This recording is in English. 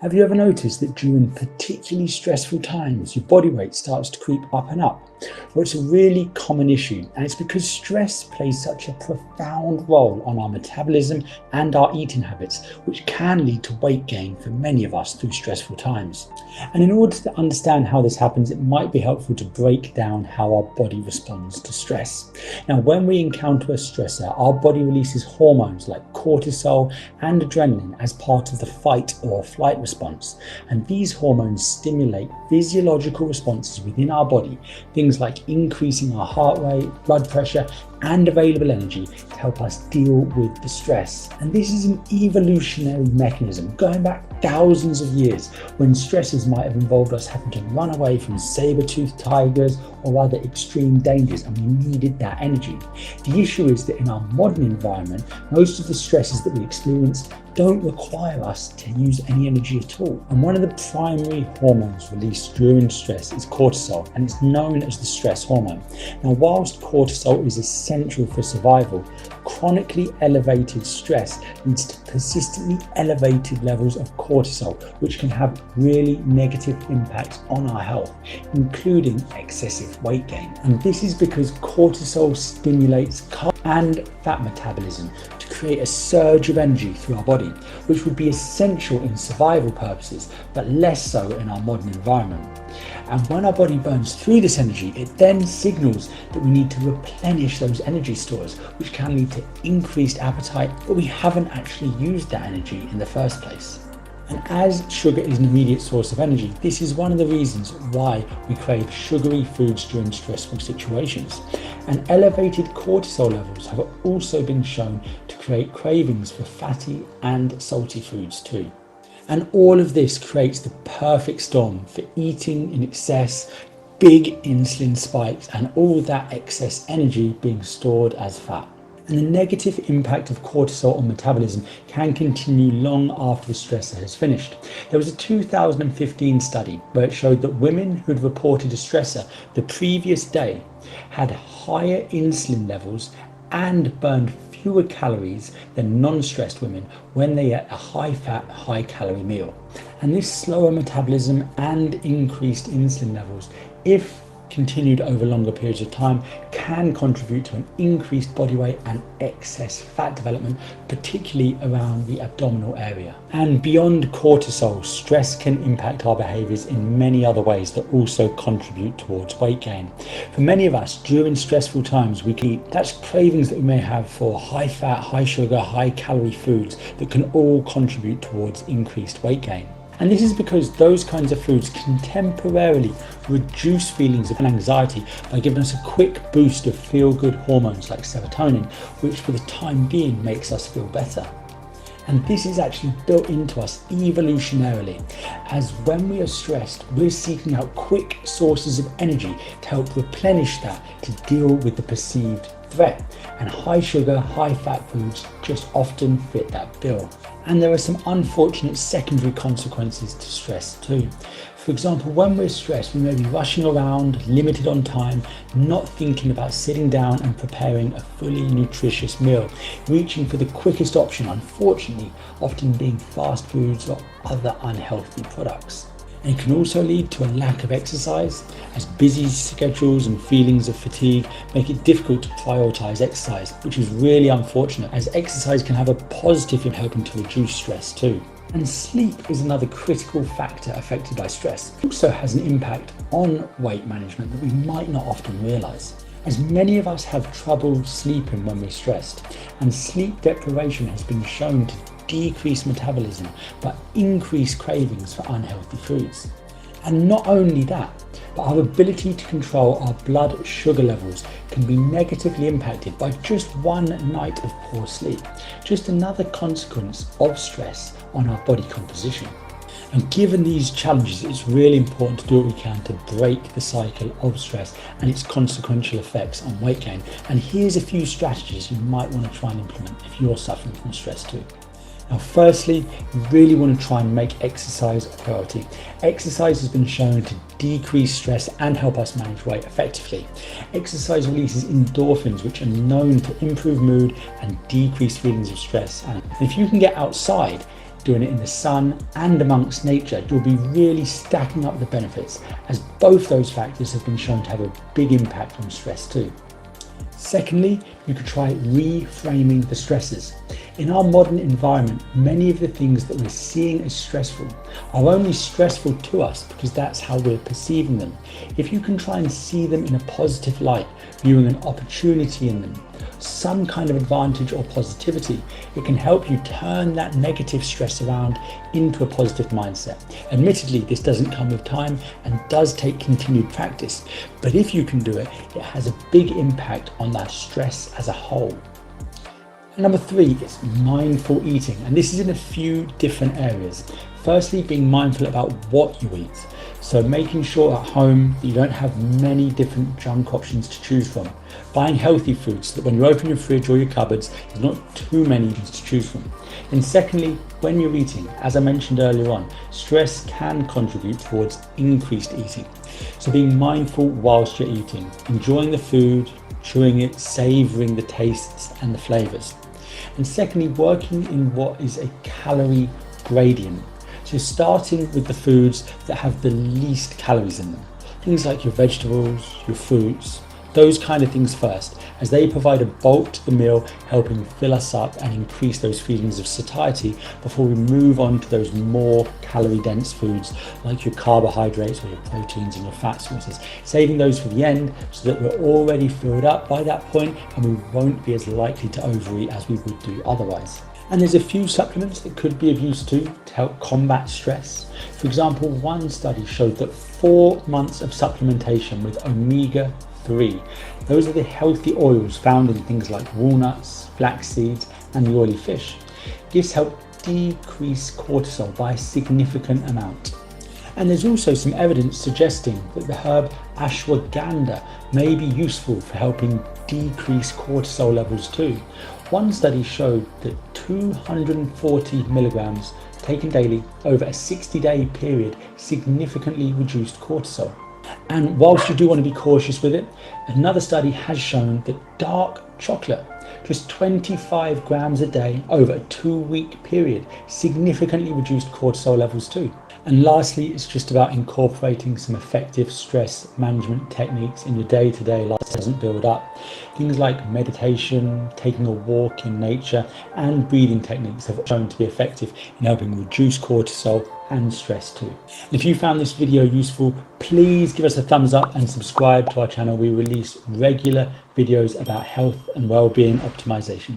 Have you ever noticed that during particularly stressful times, your body weight starts to creep up and up? Well, it's a really common issue, and it's because stress plays such a profound role on our metabolism and our eating habits, which can lead to weight gain for many of us through stressful times. And in order to understand how this happens, it might be helpful to break down how our body responds to stress. Now, when we encounter a stressor, our body releases hormones like cortisol and adrenaline as part of the fight or flight response. And these hormones stimulate physiological responses within our body, things like increasing our heart rate, blood pressure, and available energy to help us deal with the stress. And this is an evolutionary mechanism going back thousands of years, when stresses might have involved us having to run away from saber-toothed tigers or other extreme dangers, and we needed that energy. The issue is that in our modern environment, most of the stresses that we experience don't require us to use any energy at all. And one of the primary hormones released during stress is cortisol, and it's known as the stress hormone. Now, whilst cortisol is essential for survival, chronically elevated stress leads to persistently elevated levels of cortisol, which can have really negative impacts on our health, including excessive weight gain. And this is because cortisol stimulates carb and fat metabolism to create a surge of energy through our body, which would be essential in survival purposes, but less so in our modern environment. And when our body burns through this energy, it then signals that we need to replenish those energy stores, which can lead to increased appetite, but we haven't actually used that energy in the first place. And as sugar is an immediate source of energy, this is one of the reasons why we crave sugary foods during stressful situations. And elevated cortisol levels have also been shown to create cravings for fatty and salty foods too. And all of this creates the perfect storm for eating in excess, big insulin spikes, and all that excess energy being stored as fat. And the negative impact of cortisol on metabolism can continue long after the stressor has finished. There was a 2015 study where it showed that women who had reported a stressor the previous day had higher insulin levels and burned fewer calories than non-stressed women when they ate a high-fat, high-calorie meal. And this slower metabolism and increased insulin levels, if continued over longer periods of time, can contribute to an increased body weight and excess fat development, particularly around the abdominal area. And beyond cortisol, stress can impact our behaviors in many other ways that also contribute towards weight gain. For many of us, during stressful times, we can eat that's cravings that we may have for high fat, high sugar, high calorie foods that can all contribute towards increased weight gain. And this is because those kinds of foods can temporarily reduce feelings of anxiety by giving us a quick boost of feel-good hormones like serotonin, which for the time being makes us feel better. And this is actually built into us evolutionarily, as when we are stressed, we're seeking out quick sources of energy to help replenish that to deal with the perceived threat. And high sugar, high fat foods just often fit that bill. And there are some unfortunate secondary consequences to stress too. For example, when we're stressed, we may be rushing around, limited on time, not thinking about sitting down and preparing a fully nutritious meal, reaching for the quickest option, unfortunately, often being fast foods or other unhealthy products. And it can also lead to a lack of exercise, as busy schedules and feelings of fatigue make it difficult to prioritize exercise, which is really unfortunate, as exercise can have a positive in helping to reduce stress too. And sleep is another critical factor affected by stress. It also has an impact on weight management that we might not often realize, as many of us have trouble sleeping when we're stressed, and sleep deprivation has been shown to decrease metabolism but increase cravings for unhealthy foods. And not only that, but our ability to control our blood sugar levels can be negatively impacted by just one night of poor sleep, just another consequence of stress on our body composition. And given these challenges, it's really important to do what we can to break the cycle of stress and its consequential effects on weight gain. And here's a few strategies you might want to try and implement if you're suffering from stress too. Now, firstly, you really want to try and make exercise a priority. Exercise has been shown to decrease stress and help us manage weight effectively. Exercise releases endorphins, which are known to improve mood and decrease feelings of stress. And if you can get outside, doing it in the sun and amongst nature, you'll be really stacking up the benefits, as both those factors have been shown to have a big impact on stress too. Secondly, you could try reframing the stresses. In our modern environment, many of the things that we're seeing as stressful are only stressful to us because that's how we're perceiving them. If you can try and see them in a positive light, viewing an opportunity in them, some kind of advantage or positivity, it can help you turn that negative stress around into a positive mindset. Admittedly, this doesn't come with time and does take continued practice, but if you can do it, it has a big impact on that stress as a whole. And number 3 is mindful eating, and this is in a few different areas. Firstly, being mindful about what you eat. So making sure at home that you don't have many different junk options to choose from. Buying healthy foods so that when you open your fridge or your cupboards, there's not too many to choose from. And secondly, when you're eating, as I mentioned earlier on, stress can contribute towards increased eating. So being mindful whilst you're eating, enjoying the food, chewing it, savouring the tastes and the flavours. And secondly, working in what is a calorie gradient. So starting with the foods that have the least calories in them. Things like your vegetables, your fruits, those kind of things first, as they provide a bulk to the meal, helping fill us up and increase those feelings of satiety before we move on to those more calorie dense foods like your carbohydrates or your proteins and your fat sources, saving those for the end so that we're already filled up by that point and we won't be as likely to overeat as we would do otherwise. And there's a few supplements that could be of use too to help combat stress. For example, one study showed that 4 months of supplementation with omega-3, those are the healthy oils found in things like walnuts, flax seeds, and the oily fish. This helped decrease cortisol by a significant amount. And there's also some evidence suggesting that the herb ashwagandha may be useful for helping decrease cortisol levels too. One study showed that 240 milligrams taken daily over a 60-day period significantly reduced cortisol. And whilst you do want to be cautious with it, another study has shown that dark chocolate, just 25 grams a day over a 2-week period, significantly reduced cortisol levels too. And lastly, it's just about incorporating some effective stress management techniques in your day-to-day life so it doesn't build up. Things like meditation, taking a walk in nature, and breathing techniques have shown to be effective in helping reduce cortisol and stress too. And if you found this video useful, please give us a thumbs up and subscribe to our channel. We release regular videos about health and well-being optimization.